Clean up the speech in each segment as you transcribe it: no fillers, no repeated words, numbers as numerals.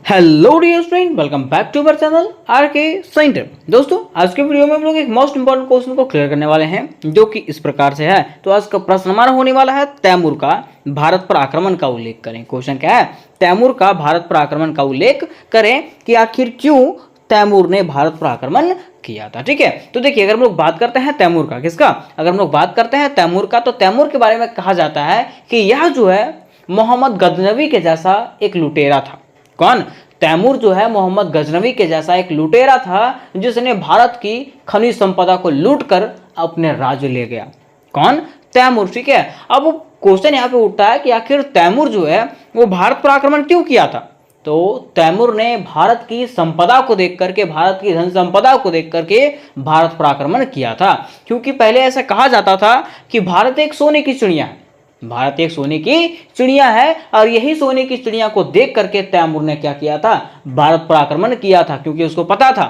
Hello dear student, welcome back to our channel R K centre. दोस्तों, आज के video में हम लोग एक मोस्ट इंपॉर्टेंट क्वेश्चन को क्लियर करने वाले हैं, जो कि इस प्रकार से है। तो आज का प्रश्न हमारा होने वाला है, तैमूर का भारत पर आक्रमण का उल्लेख करें। क्वेश्चन क्या है? तैमूर का भारत पर आक्रमण का उल्लेख करें कि आखिर क्यों तैमूर ने भारत पर आक्रमण किया था। ठीक है, तो देखिए, अगर हम लोग बात करते हैं तैमूर का, किसका? अगर हम लोग बात करते हैं तैमूर का, तो तैमूर के बारे में कहा जाता है कि यह जो है मोहम्मद गजनवी के जैसा एक लुटेरा था। कौन? तैमूर जो है मोहम्मद गजनवी के जैसा एक लुटेरा था, जिसने भारत की खनिज संपदा को लूट कर अपने राज्य ले गया। कौन? तैमूर। ठीक है, अब क्वेश्चन यहाँ पे उठता है कि आखिर तैमूर जो है वो भारत पर आक्रमण क्यों किया था। तो तैमूर ने भारत की संपदा को देख करके, भारत की धन संपदा को देख करके भारत पर आक्रमण किया था। क्योंकि पहले ऐसा कहा जाता था कि भारत एक सोने की चिड़िया है, भारत एक सोने की चिड़िया है, और यही सोने की चिड़िया को देख करके तैमूर ने क्या किया था? भारत पर आक्रमण किया था। क्योंकि उसको पता था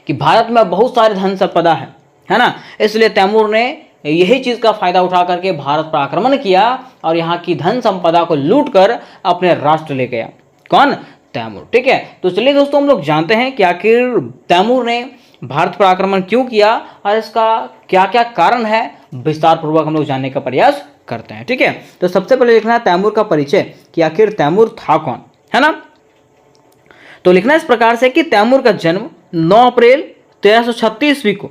कि भारत में बहुत सारे धन संपदा है ना, इसलिए तैमूर ने यही चीज का फायदा उठा करके भारत पर आक्रमण किया और यहाँ की धन संपदा को लूट कर अपने राष्ट्र ले गया। कौन? तैमूर। ठीक है, तो चलिए दोस्तों, हम लोग जानते हैं कि आखिर तैमूर ने भारत पर आक्रमण क्यों किया और इसका क्या क्या कारण है, विस्तार पूर्वक हम लोग जानने का प्रयास करते हैं। ठीक है, तो सबसे पहले लिखना है तैमूर का परिचय, कि आखिर तैमूर था कौन, है ना। तो लिखना इस प्रकार से कि तैमूर का जन्म 9 अप्रैल 1336 ईस्वी को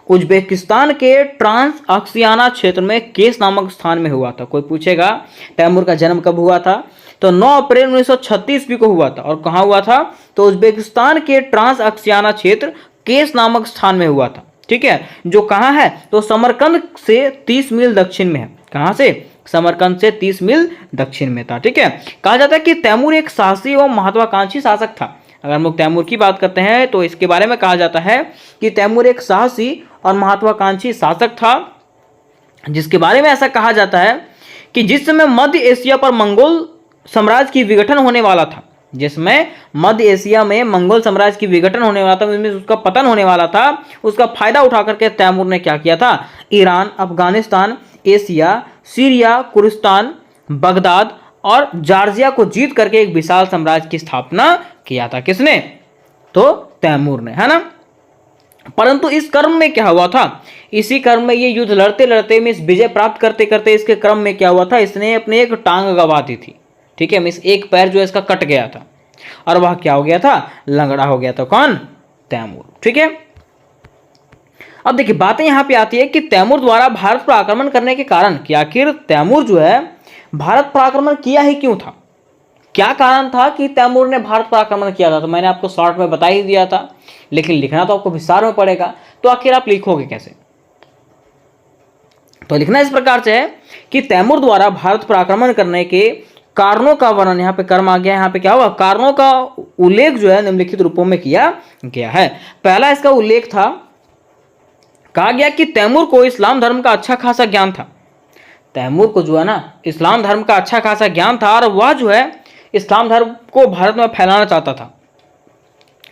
उज्बेकिस्तान के ट्रांस अक्सियाना क्षेत्र में केस नामक स्थान में हुआ था। कोई पूछेगा तैमूर का जन्म कब हुआ था, तो 9 अप्रैल 1936 ईस्वी को हुआ था। और कहाँ हुआ था? तो उज्बेकिस्तान के ट्रांस अक्सियाना क्षेत्र केस नामक स्थान में हुआ था। ठीक है, जो कहाँ है? तो समरकंद से 30 मील दक्षिण में है। कहाँ से? समरकंद से 30 मील दक्षिण में था। ठीक है, कहा जाता है कि तैमूर एक साहसी एवं महत्वाकांक्षी शासक था। अगर हम लोग तैमूर की बात करते हैं तो इसके बारे में कहा जाता है कि तैमूर एक साहसी और महत्वाकांक्षी शासक था, जिसके बारे में ऐसा कहा जाता है कि जिस समय मध्य एशिया पर मंगोल साम्राज्य की विघटन होने वाला था, जिसमें मध्य एशिया में मंगोल साम्राज्य की विघटन होने वाला था, उसका पतन होने वाला था, उसका फायदा उठा करके तैमूर ने क्या किया था? Iran, Afghanistan, Asia, Syria, Kurdistan, Baghdad और जॉर्जिया को जीत करके एक विशाल साम्राज्य की स्थापना किया था। किसने? तो तैमूर ने, है ना। परंतु इस क्रम में क्या हुआ था? इसी क्रम में, ये युद्ध लड़ते लड़ते में, इस विजय प्राप्त करते करते इसके क्रम में क्या हुआ था? इसने अपने एक टांग गंवा दी थी। ठीक है, मिस एक पैर जो है इसका कट गया था और वह क्या हो गया था? लंगड़ा हो गया था। कौन? तैमूर। ठीक है, अब देखिए, बातें यहां पे आती है कि तैमूर द्वारा भारत पर आक्रमण करने के कारण, कि आखिर तैमूर जो है भारत पर आक्रमण किया ही क्यों था, क्या कारण था कि तैमूर ने भारत पर आक्रमण किया था। तो मैंने आपको शॉर्ट में बता ही दिया था, लेकिन लिखना तो आपको विस्तार में पड़ेगा। तो आखिर आप लिखोगे कैसे? तो लिखना इस प्रकार से है कि तैमूर द्वारा भारत पर आक्रमण करने के कारणों का वर्णन, यहाँ पे कर्म आ गया, यहाँ पे क्या हुआ? कारणों का उल्लेख जो है निम्नलिखित रूपों में किया गया है। पहला इसका उल्लेख था, कहा गया कि तैमूर को इस्लाम धर्म का अच्छा खासा ज्ञान था। तैमूर को जो है ना, इस्लाम धर्म का अच्छा खासा ज्ञान था और वह जो है इस्लाम धर्म को भारत में फैलाना चाहता था।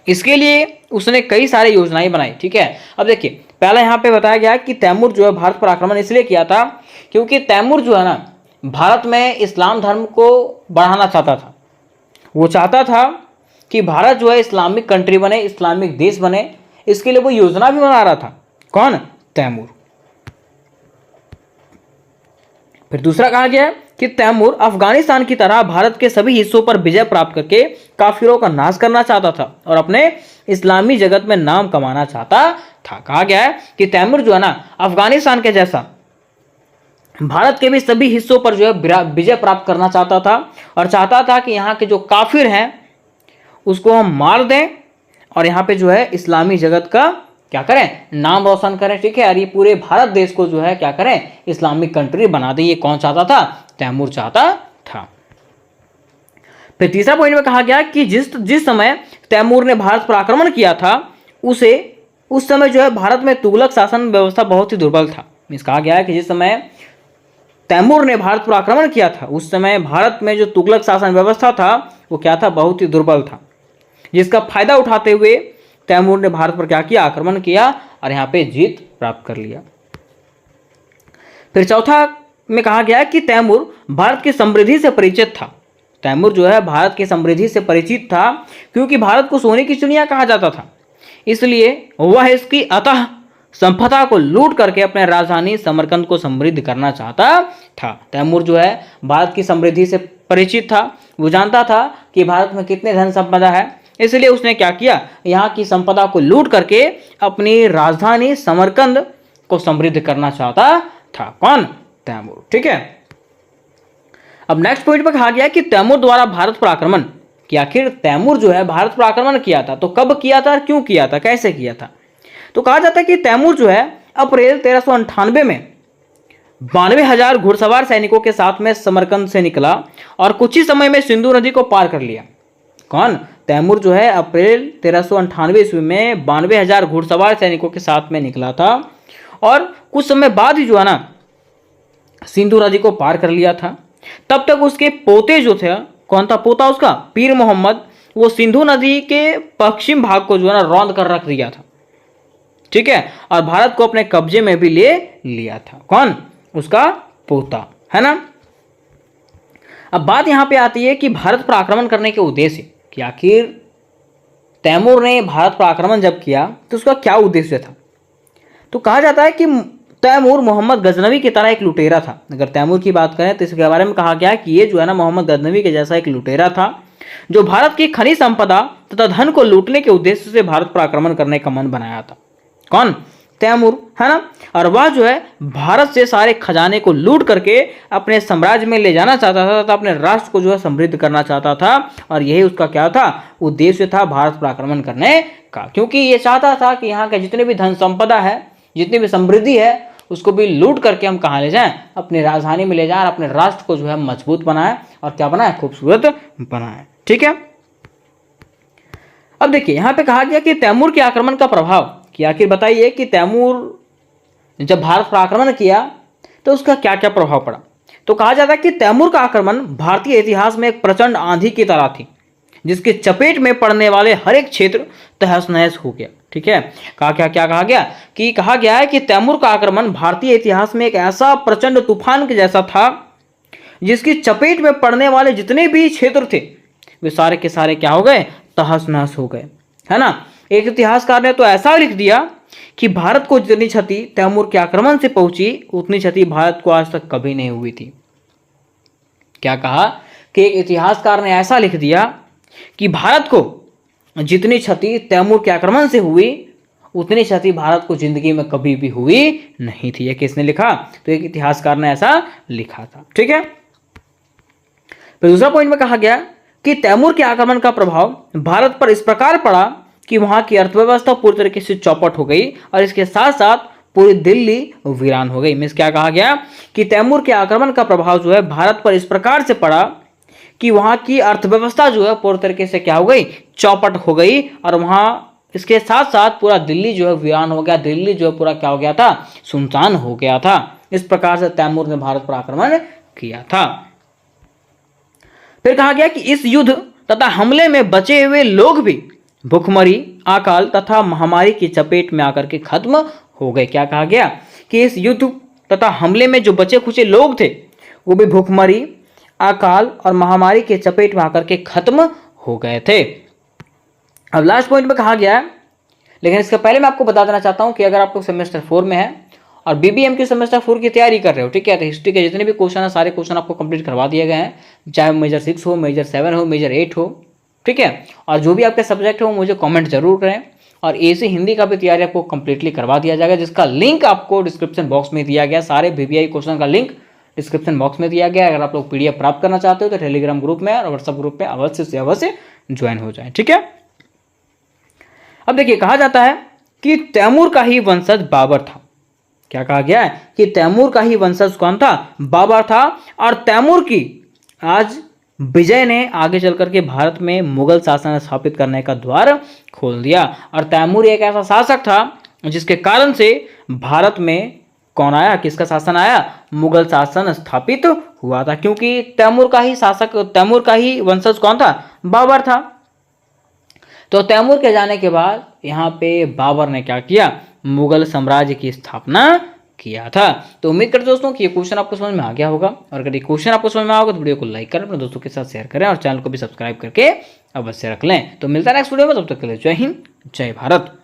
इसके लिए उसने कई सारी योजनाएं बनाई। ठीक है, अब देखिए, पहला यहाँ पे बताया गया कि तैमूर जो है भारत पर आक्रमण इसलिए किया था क्योंकि तैमूर जो है ना भारत में इस्लाम धर्म को बढ़ाना चाहता था। वो चाहता था कि भारत जो है इस्लामिक कंट्री बने, इस्लामिक देश बने। इसके लिए वो योजना भी बना रहा था। कौन? तैमूर। फिर दूसरा कहा गया कि तैमूर अफगानिस्तान की तरह भारत के सभी हिस्सों पर विजय प्राप्त करके काफिरों का नाश करना चाहता था और अपने इस्लामी जगत में नाम कमाना चाहता था। कहा गया है कि तैमूर जो है ना अफगानिस्तान के जैसा भारत के भी सभी हिस्सों पर जो है विजय प्राप्त करना चाहता था और चाहता था कि यहाँ के जो काफिर हैं उसको हम मार दें और यहाँ पे जो है इस्लामी जगत का क्या करें? नाम रोशन करें। ठीक है, और ये पूरे भारत देश को जो है क्या करें? इस्लामिक कंट्री बना दे। ये कौन चाहता था? तैमूर चाहता था। फिर तीसरा पॉइंट में कहा गया कि जिस समय तैमूर ने भारत पर आक्रमण किया था उस समय जो है भारत में तुगलक शासन व्यवस्था बहुत ही दुर्बल था। मीन्स कहा गया है कि जिस समय तैमूर ने भारत पर आक्रमण किया था उस समय भारत में जो तुगलक शासन व्यवस्था था वो क्या था? बहुत ही दुर्बल था, जिसका फायदा उठाते हुए तैमूर ने भारत पर क्या किया? आक्रमण किया और यहाँ पे जीत प्राप्त कर लिया। फिर चौथा में कहा गया कि तैमूर भारत की समृद्धि से परिचित था। तैमूर जो है भारत की समृद्धि से परिचित था, क्योंकि भारत को सोने की चिड़िया कहा जाता था। इसलिए वह इसकी अतः संपदा को लूट करके अपने राजधानी समरकंद को समृद्ध करना चाहता था। तैमूर जो है भारत की समृद्धि से परिचित था, वो जानता था कि भारत में कितने धन संपदा है, इसलिए उसने क्या किया, यहाँ की संपदा को लूट करके अपनी राजधानी समरकंद को समृद्ध करना चाहता था। कौन? तैमूर। ठीक है, अब नेक्स्ट पॉइंट पर कहा गया कि तैमूर द्वारा भारत पर आक्रमण, कि आखिर तैमूर जो है भारत पर आक्रमण किया था तो कब किया था, क्यों किया था, कैसे किया था। तो कहा जाता है कि तैमूर जो है अप्रैल 1398 में 92,000 घुड़सवार सैनिकों के साथ में समरकंद से निकला और कुछ ही समय में सिंधु नदी को पार कर लिया। कौन? तैमूर जो है अप्रैल 1398 ईस्वी में 92,000 घुड़सवार सैनिकों के साथ में निकला था और कुछ समय बाद ही जो है ना सिंधु नदी को पार कर लिया था। तब तक उसके पोते जो थे, कौन था पोता उसका, पीर मोहम्मद, वो सिंधु नदी के पश्चिम भाग को जो है ना रौंद कर रख दिया था। ठीक है, और भारत को अपने कब्जे में भी ले लिया था। कौन? उसका पोता, है ना। अब बात यहां पे आती है कि भारत पर आक्रमण करने के उद्देश्य, कि आखिर तैमूर ने भारत पर आक्रमण जब किया तो उसका क्या उद्देश्य था। तो कहा जाता है कि तैमूर मोहम्मद गजनवी की तरह एक लुटेरा था। अगर तैमूर की बात करें तो इसके बारे में कहा गया कि ये जो है ना मोहम्मद गजनवी के जैसा एक लुटेरा था, जो भारत की खनिज संपदा तथा धन को लूटने के उद्देश्य से भारत पर आक्रमण करने का मन बनाया था। कौन? तैमूर, है ना। और वह जो है भारत से सारे खजाने को लूट करके अपने साम्राज्य में ले जाना चाहता था तथा अपने राष्ट्र को जो है समृद्ध करना चाहता था, और यही उसका क्या था, उद्देश्य था भारत पर आक्रमण करने का। क्योंकि ये चाहता था कि यहाँ के जितने भी धन संपदा है, जितनी भी समृद्धि है, उसको भी लूट करके हम कहाँ ले जाएं, अपनी राजधानी में ले जाएं, अपने राष्ट्र को जो है मजबूत बनाएं और क्या बनाएं, खूबसूरत बनाएं। ठीक है, अब देखिए यहाँ पे कहा गया कि तैमूर के आक्रमण का प्रभाव, कि आखिर बताइए कि तैमूर जब भारत पर आक्रमण किया तो उसका क्या क्या प्रभाव पड़ा। तो कहा जाता है कि तैमूर का आक्रमण भारतीय इतिहास में एक प्रचंड आंधी की तरह थी, जिसके चपेट में पड़ने वाले हर एक क्षेत्र तहस नहस हो गया। ठीक है, क्या कहा गया कि कहा गया है कि तैमूर का आक्रमण भारतीय इतिहास में एक ऐसा प्रचंड तूफान के जैसा था, जिसकी चपेट में पड़ने वाले जितने भी क्षेत्र थे वे सारे के सारे क्या हो गए, तहस नहस हो गए, है ना। एक इतिहासकार ने तो ऐसा लिख दिया कि भारत को जितनी क्षति तैमूर के आक्रमण से पहुंची उतनी क्षति भारत को आज तक कभी नहीं हुई थी। क्या कहा कि एक इतिहासकार ने ऐसा लिख दिया कि भारत को जितनी क्षति तैमूर के आक्रमण से हुई उतनी क्षति भारत को जिंदगी में कभी भी हुई नहीं थी। ये किसने लिखा? तो एक इतिहासकार ने ऐसा लिखा था। ठीक है, फिर दूसरा पॉइंट में कहा गया कि तैमूर के आक्रमण का प्रभाव भारत पर इस प्रकार पड़ा कि वहां की अर्थव्यवस्था पूरी तरीके से चौपट हो गई और इसके साथ साथ पूरी दिल्ली वीरान हो गई। मीन्स क्या कहा गया कि तैमूर के आक्रमण का प्रभाव जो है भारत पर इस प्रकार से पड़ा कि वहां की अर्थव्यवस्था जो है पूरी तरीके से क्या हो गई, चौपट हो गई, और वहां इसके साथ साथ पूरा दिल्ली जो है वीरान हो गया। दिल्ली जो है पूरा क्या हो गया था, सुनसान हो गया था। इस प्रकार से तैमूर ने भारत पर आक्रमण किया था। फिर कहा गया कि इस युद्ध तथा हमले में बचे हुए लोग भी भूखमरी, अकाल तथा महामारी की चपेट में आकर के खत्म हो गए। क्या कहा गया कि इस युद्ध तथा हमले में जो बचे खुचे लोग थे वो भी भूखमरी, अकाल और महामारी के चपेट में आकर के खत्म हो गए थे। अब लास्ट पॉइंट में कहा गया है, लेकिन इसके पहले मैं आपको बता देना चाहता हूं कि अगर आप लोग सेमेस्टर 4 में है और BBM सेमेस्टर 4 की तैयारी कर रहे हो, ठीक है, तो हिस्ट्री के जितने भी क्वेश्चन है सारे क्वेश्चन आपको कंप्लीट करवा दिए गए हैं, चाहे मेजर 6 हो, मेजर 7 हो, मेजर 8 हो। ठीक है, और जो भी आपके सब्जेक्ट हो मुझे कमेंट जरूर करें। और ऐसे हिंदी का भी तैयारी आपको कंप्लीटली करवा दिया जाएगा, जिसका लिंक आपको डिस्क्रिप्शन बॉक्स में दिया गया। सारे BBI क्वेश्चन का लिंक डिस्क्रिप्शन बॉक्स में दिया गया। अगर आप लोग PDF प्राप्त करना चाहते हो तो टेलीग्राम ग्रुप में और व्हाट्सएप ग्रुप में अवश्य से अवश्य ज्वाइन हो जाए। ठीक है, अब देखिए कहा जाता है कि तैमूर का ही वंशज बाबर था। क्या कहा गया है कि तैमूर का ही वंशज कौन था, बाबर था। और तैमूर की आज विजय ने आगे चल करके भारत में मुगल शासन स्थापित करने का द्वार खोल दिया। और तैमूर एक ऐसा शासक था जिसके कारण से भारत में कौन आया, किसका शासन आया, मुगल शासन स्थापित हुआ था। क्योंकि तैमूर का ही शासक, तैमूर का ही वंशज कौन था, बाबर था। तो तैमूर के जाने के बाद यहाँ पे बाबर ने क्या किया, मुगल साम्राज्य की स्थापना किया था। तो उम्मीद करते दोस्तों कि ये क्वेश्चन आपको समझ में आ गया होगा, और अगर ये क्वेश्चन आपको समझ में आया होगा तो वीडियो को लाइक करें, अपने दोस्तों के साथ शेयर करें और चैनल को भी सब्सक्राइब करके अवश्य रख लें। तो मिलता है नेक्स्ट वीडियो में, तब तक के लिए जय हिंद, जय भारत।